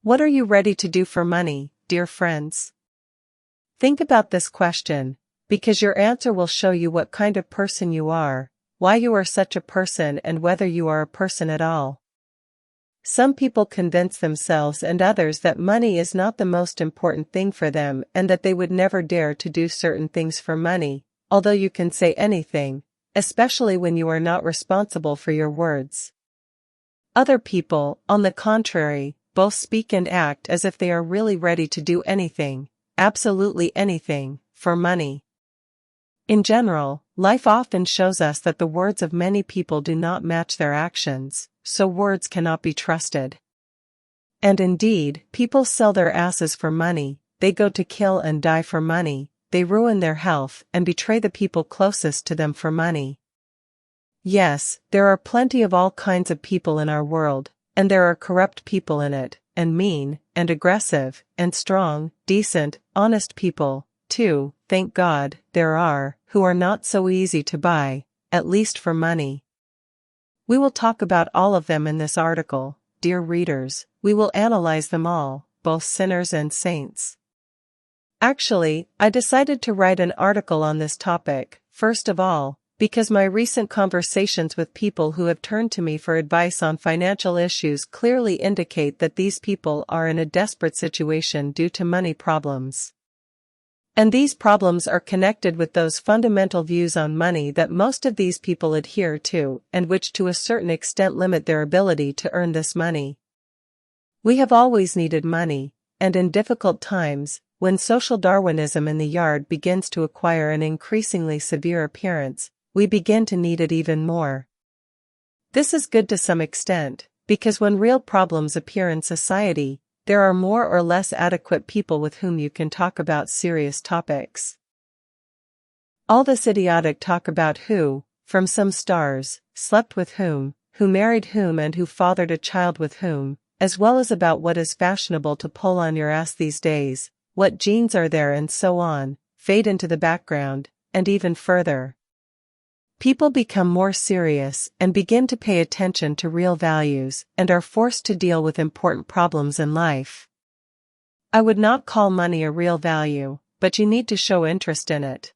What are you ready to do for money, dear friends? Think about this question, because your answer will show you what kind of person you are, why you are such a person, and whether you are a person at all. Some people convince themselves and others that money is not the most important thing for them and that they would never dare to do certain things for money, although you can say anything, especially when you are not responsible for your words. Other people, on the contrary, both speak and act as if they are really ready to do anything, absolutely anything, for money. In general, life often shows us that the words of many people do not match their actions, so words cannot be trusted. And indeed, people sell their asses for money, they go to kill and die for money, they ruin their health and betray the people closest to them for money. Yes, there are plenty of all kinds of people in our world, and there are corrupt people in it, and mean, and aggressive, and strong, decent, honest people, too, thank God, there are, who are not so easy to buy, at least for money. We will talk about all of them in this article, dear readers, we will analyze them all, both sinners and saints. Actually, I decided to write an article on this topic, first of all, because my recent conversations with people who have turned to me for advice on financial issues clearly indicate that these people are in a desperate situation due to money problems. And these problems are connected with those fundamental views on money that most of these people adhere to and which to a certain extent limit their ability to earn this money. We have always needed money, and in difficult times, when social Darwinism in the yard begins to acquire an increasingly severe appearance, we begin to need it even more. This is good to some extent, because when real problems appear in society, there are more or less adequate people with whom you can talk about serious topics. All this idiotic talk about who, from some stars, slept with whom, who married whom and who fathered a child with whom, as well as about what is fashionable to pull on your ass these days, what genes are there and so on, fade into the background, and even further. People become more serious and begin to pay attention to real values and are forced to deal with important problems in life. I would not call money a real value, but you need to show interest in it.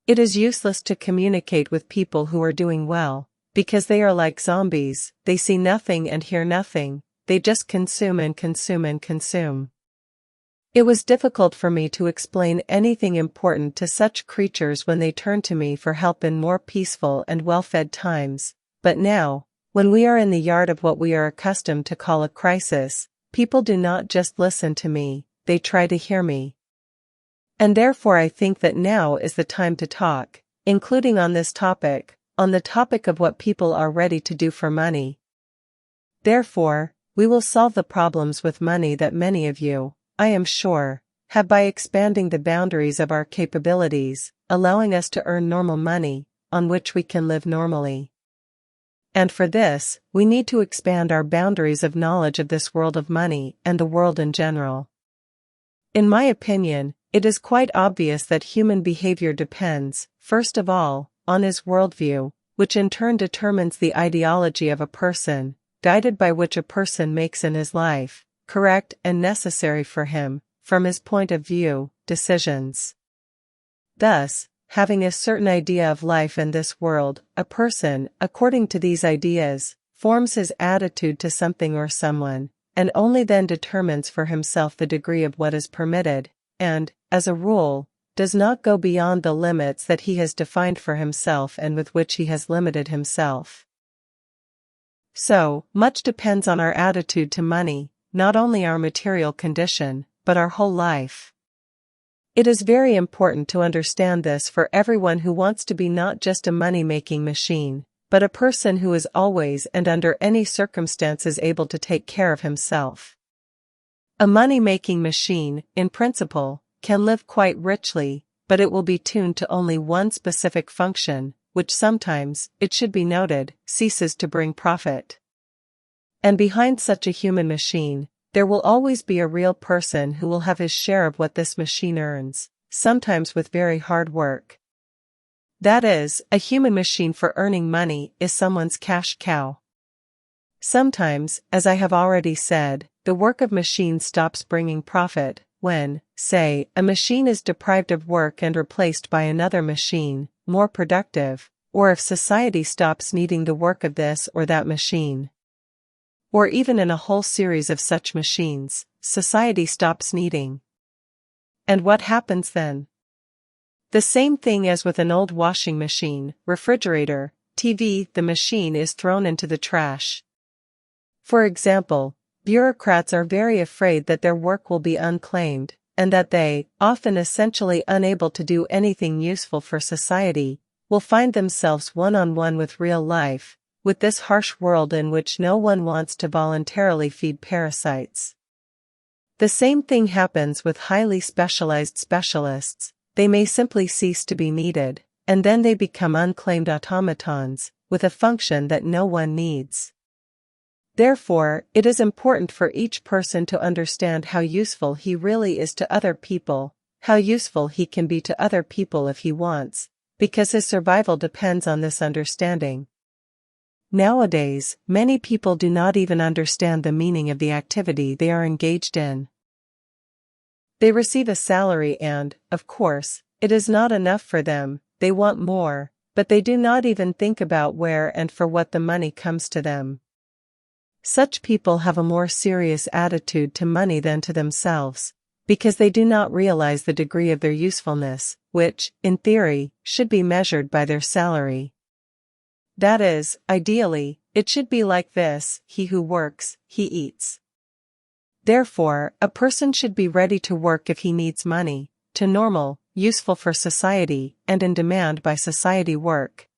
It is useless to communicate with people who are doing well, because they are like zombies, they see nothing and hear nothing, they just consume and consume and consume. It was difficult for me to explain anything important to such creatures when they turned to me for help in more peaceful and well-fed times, but now, when we are in the yard of what we are accustomed to call a crisis, people do not just listen to me, they try to hear me. And therefore I think that now is the time to talk, including on this topic, on the topic of what people are ready to do for money. Therefore, we will solve the problems with money that many of you, I am sure, have by expanding the boundaries of our capabilities, allowing us to earn normal money, on which we can live normally. And for this, we need to expand our boundaries of knowledge of this world of money and the world in general. In my opinion, it is quite obvious that human behavior depends, first of all, on his worldview, which in turn determines the ideology of a person, guided by which a person makes in his life, correct and necessary for him, from his point of view, decisions. Thus, having a certain idea of life in this world, a person, according to these ideas, forms his attitude to something or someone, and only then determines for himself the degree of what is permitted, and, as a rule, does not go beyond the limits that he has defined for himself and with which he has limited himself. So, much depends on our attitude to money, not only our material condition, but our whole life. It is very important to understand this for everyone who wants to be not just a money-making machine, but a person who is always and under any circumstances able to take care of himself. A money-making machine, in principle, can live quite richly, but it will be tuned to only one specific function, which sometimes, it should be noted, ceases to bring profit. And behind such a human machine, there will always be a real person who will have his share of what this machine earns, sometimes with very hard work. That is, a human machine for earning money is someone's cash cow. Sometimes, as I have already said, the work of machines stops bringing profit. When, say, a machine is deprived of work and replaced by another machine, more productive, or if society stops needing the work of this or that machine. Or even in a whole series of such machines, society stops needing. And what happens then? The same thing as with an old washing machine, refrigerator, TV, the machine is thrown into the trash. For example, bureaucrats are very afraid that their work will be unclaimed, and that they, often essentially unable to do anything useful for society, will find themselves one-on-one with real life, with this harsh world in which no one wants to voluntarily feed parasites. The same thing happens with highly specialized specialists. They may simply cease to be needed, and then they become unclaimed automatons, with a function that no one needs. Therefore, it is important for each person to understand how useful he really is to other people, how useful he can be to other people if he wants, because his survival depends on this understanding. Nowadays, many people do not even understand the meaning of the activity they are engaged in. They receive a salary and, of course, it is not enough for them, they want more, but they do not even think about where and for what the money comes to them. Such people have a more serious attitude to money than to themselves, because they do not realize the degree of their usefulness, which, in theory, should be measured by their salary. That is, ideally, it should be like this: he who works, he eats. Therefore, a person should be ready to work if he needs money, to normal, useful for society, and in demand by society work.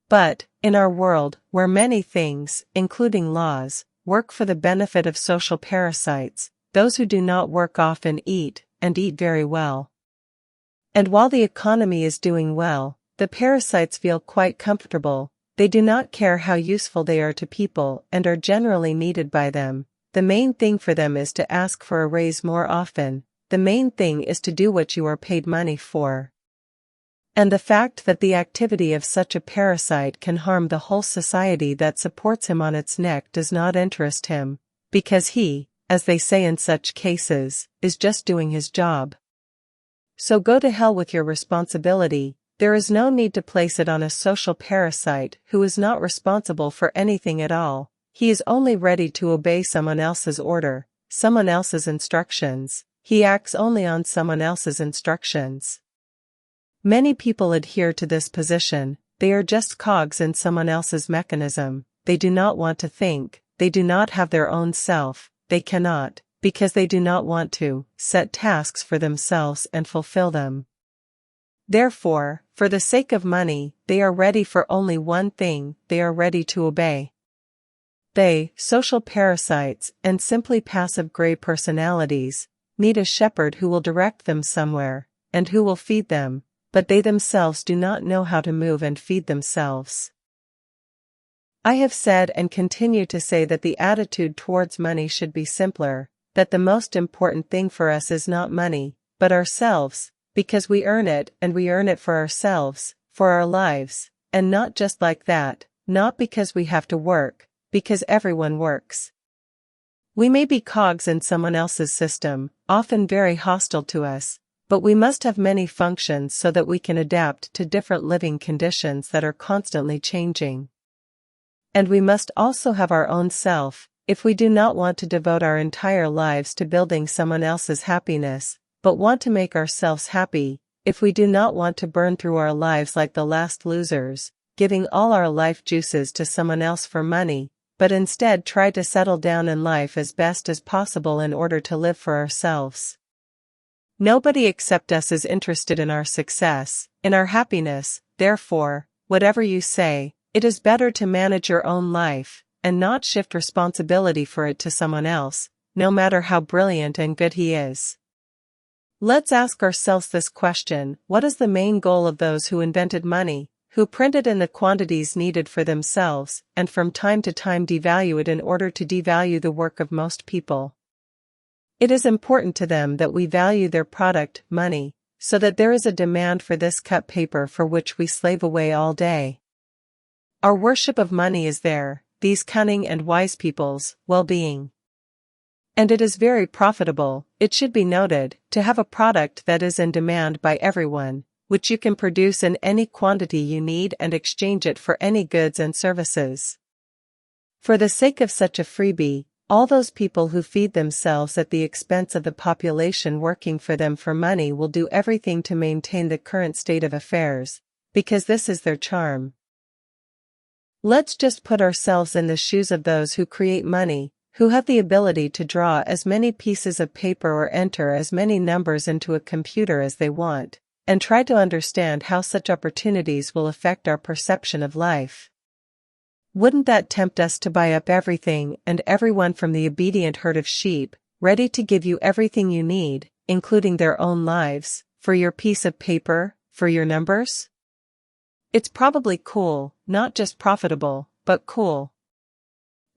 But, in our world, where many things, including laws, work for the benefit of social parasites, those who do not work often eat, and eat very well. And while the economy is doing well, the parasites feel quite comfortable. They do not care how useful they are to people and are generally needed by them. The main thing for them is to ask for a raise more often. The main thing is to do what you are paid money for. And the fact that the activity of such a parasite can harm the whole society that supports him on its neck does not interest him, because he, as they say in such cases, is just doing his job. So go to hell with your responsibility. There is no need to place it on a social parasite who is not responsible for anything at all. He is only ready to obey someone else's order, someone else's instructions. He acts only on someone else's instructions. Many people adhere to this position. They are just cogs in someone else's mechanism. They do not want to think. They do not have their own self. They cannot, because they do not want to, set tasks for themselves and fulfill them. Therefore, for the sake of money, they are ready for only one thing: they are ready to obey. They, social parasites and simply passive gray personalities, need a shepherd who will direct them somewhere, and who will feed them, but they themselves do not know how to move and feed themselves. I have said and continue to say that the attitude towards money should be simpler, that the most important thing for us is not money, but ourselves, because we earn it and we earn it for ourselves, for our lives, and not just like that, not because we have to work, because everyone works. We may be cogs in someone else's system, often very hostile to us, but we must have many functions so that we can adapt to different living conditions that are constantly changing. And we must also have our own self, if we do not want to devote our entire lives to building someone else's happiness, but want to make ourselves happy, if we do not want to burn through our lives like the last losers, giving all our life juices to someone else for money, but instead try to settle down in life as best as possible in order to live for ourselves. Nobody except us is interested in our success, in our happiness. Therefore, whatever you say, it is better to manage your own life, and not shift responsibility for it to someone else, no matter how brilliant and good he is. Let's ask ourselves this question: what is the main goal of those who invented money, who print it in the quantities needed for themselves, and from time to time devalue it in order to devalue the work of most people? It is important to them that we value their product, money, so that there is a demand for this cut paper for which we slave away all day. Our worship of money is there, these cunning and wise people's well-being. And it is very profitable, it should be noted, to have a product that is in demand by everyone, which you can produce in any quantity you need and exchange it for any goods and services. For the sake of such a freebie, all those people who feed themselves at the expense of the population working for them for money will do everything to maintain the current state of affairs, because this is their charm. Let's just put ourselves in the shoes of those who create money, who have the ability to draw as many pieces of paper or enter as many numbers into a computer as they want, and try to understand how such opportunities will affect our perception of life. Wouldn't that tempt us to buy up everything and everyone from the obedient herd of sheep, ready to give you everything you need, including their own lives, for your piece of paper, for your numbers? It's probably cool, not just profitable, but cool.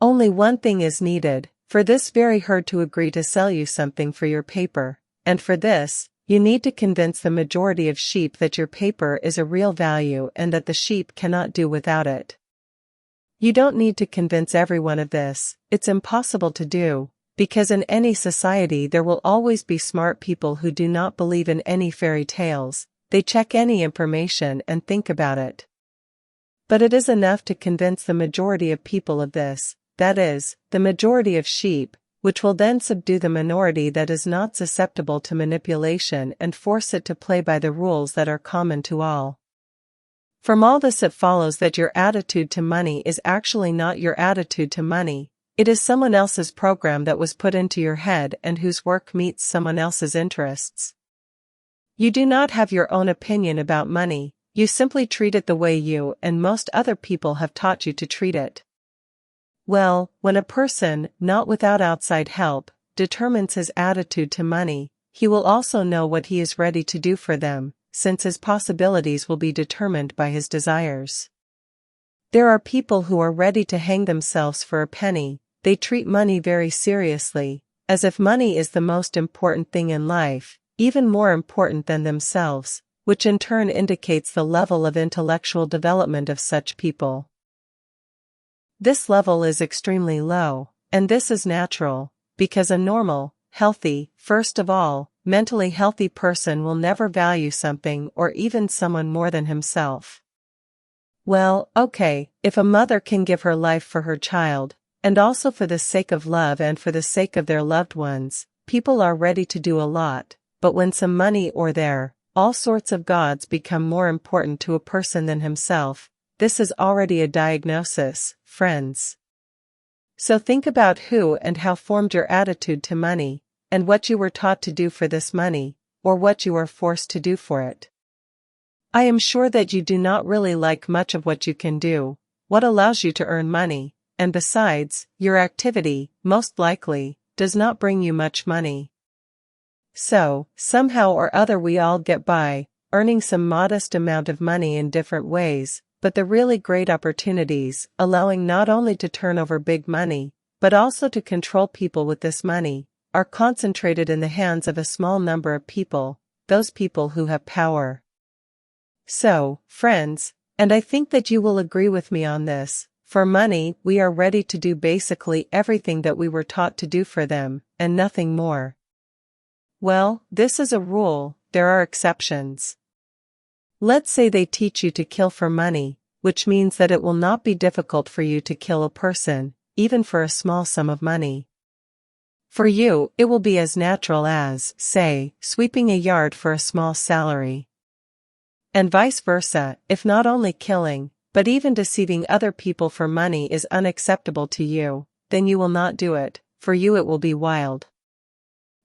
Only one thing is needed, for this very herd to agree to sell you something for your paper, and for this, you need to convince the majority of sheep that your paper is a real value and that the sheep cannot do without it. You don't need to convince everyone of this, it's impossible to do, because in any society there will always be smart people who do not believe in any fairy tales, they check any information and think about it. But it is enough to convince the majority of people of this, that is, the majority of sheep, which will then subdue the minority that is not susceptible to manipulation and force it to play by the rules that are common to all. From all this it follows that your attitude to money is actually not your attitude to money, it is someone else's program that was put into your head and whose work meets someone else's interests. You do not have your own opinion about money, you simply treat it the way you and most other people have taught you to treat it. Well, when a person, not without outside help, determines his attitude to money, he will also know what he is ready to do for them, since his possibilities will be determined by his desires. There are people who are ready to hang themselves for a penny, they treat money very seriously, as if money is the most important thing in life, even more important than themselves, which in turn indicates the level of intellectual development of such people. This level is extremely low, and this is natural, because a normal, healthy, first of all, mentally healthy person will never value something or even someone more than himself. Well, okay, if a mother can give her life for her child, and also for the sake of love and for the sake of their loved ones, people are ready to do a lot, but when some money or all sorts of gods become more important to a person than himself, this is already a diagnosis, friends. So think about who and how formed your attitude to money, and what you were taught to do for this money, or what you are forced to do for it. I am sure that you do not really like much of what you can do, what allows you to earn money, and besides, your activity, most likely, does not bring you much money. So, somehow or other we all get by, earning some modest amount of money in different ways, but the really great opportunities, allowing not only to turn over big money, but also to control people with this money, are concentrated in the hands of a small number of people, those people who have power. So, friends, and I think that you will agree with me on this, for money we are ready to do basically everything that we were taught to do for them, and nothing more. Well, this is a rule, there are exceptions. Let's say they teach you to kill for money, which means that it will not be difficult for you to kill a person, even for a small sum of money. For you, it will be as natural as, say, sweeping a yard for a small salary. And vice versa, if not only killing, but even deceiving other people for money is unacceptable to you, then you will not do it, for you it will be wild.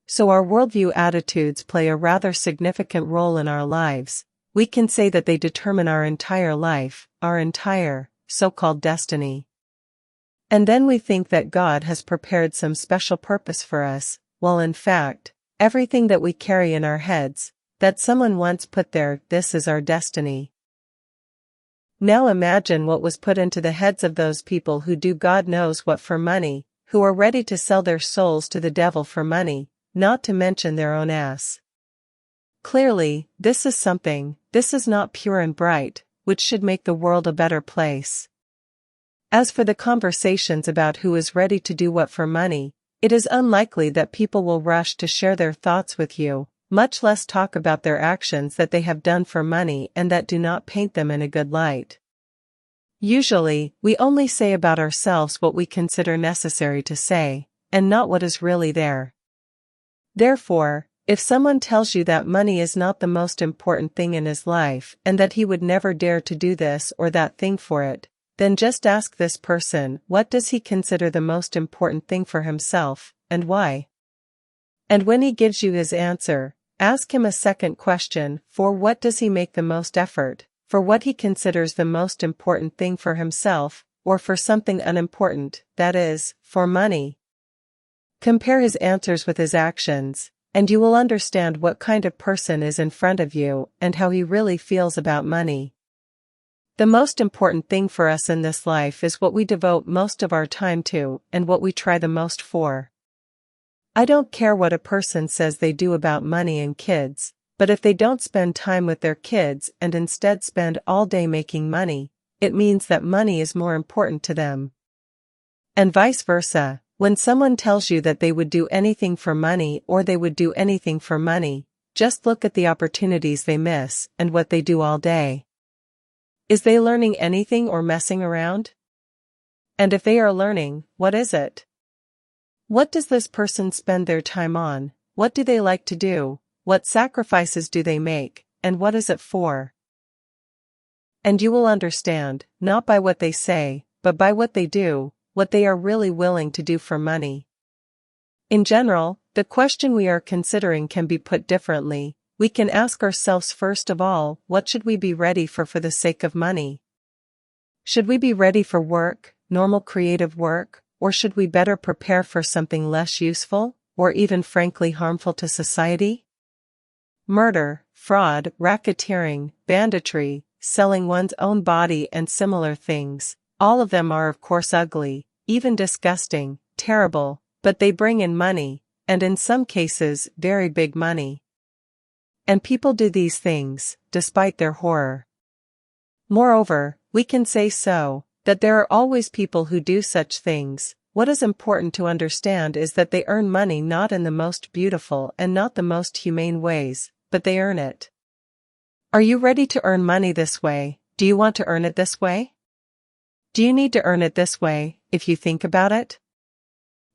So our worldview attitudes play a rather significant role in our lives. We can say that they determine our entire life, our entire, so-called destiny. And then we think that God has prepared some special purpose for us, while in fact, everything that we carry in our heads, that someone once put there, this is our destiny. Now imagine what was put into the heads of those people who do God knows what for money, who are ready to sell their souls to the devil for money, not to mention their own ass. Clearly, this is something, this is not pure and bright, which should make the world a better place. As for the conversations about who is ready to do what for money, it is unlikely that people will rush to share their thoughts with you, much less talk about their actions that they have done for money and that do not paint them in a good light. Usually, we only say about ourselves what we consider necessary to say, and not what is really there. Therefore, if someone tells you that money is not the most important thing in his life and that he would never dare to do this or that thing for it, then just ask this person, what does he consider the most important thing for himself, and why? And when he gives you his answer, ask him a second question, for what does he make the most effort, for what he considers the most important thing for himself, or for something unimportant, that is, for money. Compare his answers with his actions, and you will understand what kind of person is in front of you and how he really feels about money. The most important thing for us in this life is what we devote most of our time to and what we try the most for. I don't care what a person says they do about money and kids, but if they don't spend time with their kids and instead spend all day making money, it means that money is more important to them. And vice versa, when someone tells you that they would do anything for money or they would do anything for money, just look at the opportunities they miss and what they do all day. Is they learning anything or messing around? And if they are learning, what is it? What does this person spend their time on? What do they like to do? What sacrifices do they make, and what is it for? And you will understand, not by what they say, but by what they do, what they are really willing to do for money. In general, the question we are considering can be put differently. We can ask ourselves first of all, what should we be ready for the sake of money? Should we be ready for work, normal creative work, or should we better prepare for something less useful, or even frankly harmful to society? Murder, fraud, racketeering, banditry, selling one's own body and similar things, all of them are of course ugly, even disgusting, terrible, but they bring in money, and in some cases, very big money. And people do these things, despite their horror. Moreover, we can say that there are always people who do such things. What is important to understand is that they earn money not in the most beautiful and not the most humane ways, but they earn it. Are you ready to earn money this way? Do you want to earn it this way? Do you need to earn it this way, if you think about it?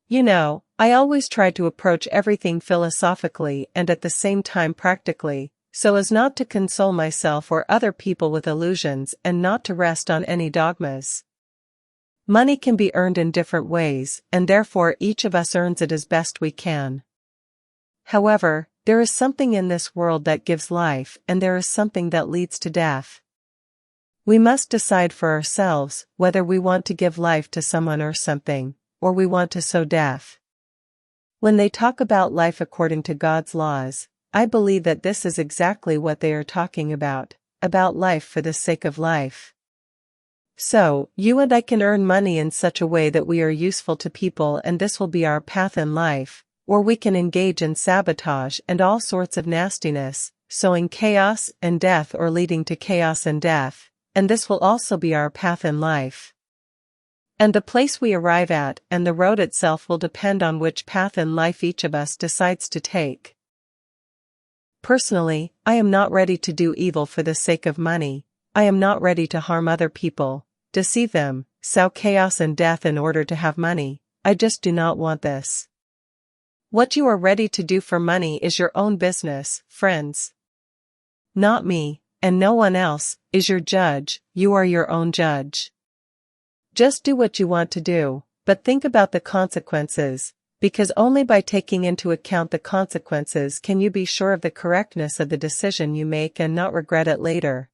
You know, I always try to approach everything philosophically and at the same time practically, so as not to console myself or other people with illusions and not to rest on any dogmas. Money can be earned in different ways, and therefore each of us earns it as best we can. However, there is something in this world that gives life and there is something that leads to death. We must decide for ourselves whether we want to give life to someone or something, or we want to sow death. When they talk about life according to God's laws, I believe that this is exactly what they are talking about life for the sake of life. So, you and I can earn money in such a way that we are useful to people and this will be our path in life, or we can engage in sabotage and all sorts of nastiness, sowing chaos and death or leading to chaos and death, and this will also be our path in life. And the place we arrive at and the road itself will depend on which path in life each of us decides to take. Personally, I am not ready to do evil for the sake of money. I am not ready to harm other people, deceive them, sow chaos and death in order to have money. I just do not want this. What you are ready to do for money is your own business, friends. Not me, and no one else, is your judge. You are your own judge. Just do what you want to do, but think about the consequences, because only by taking into account the consequences can you be sure of the correctness of the decision you make and not regret it later.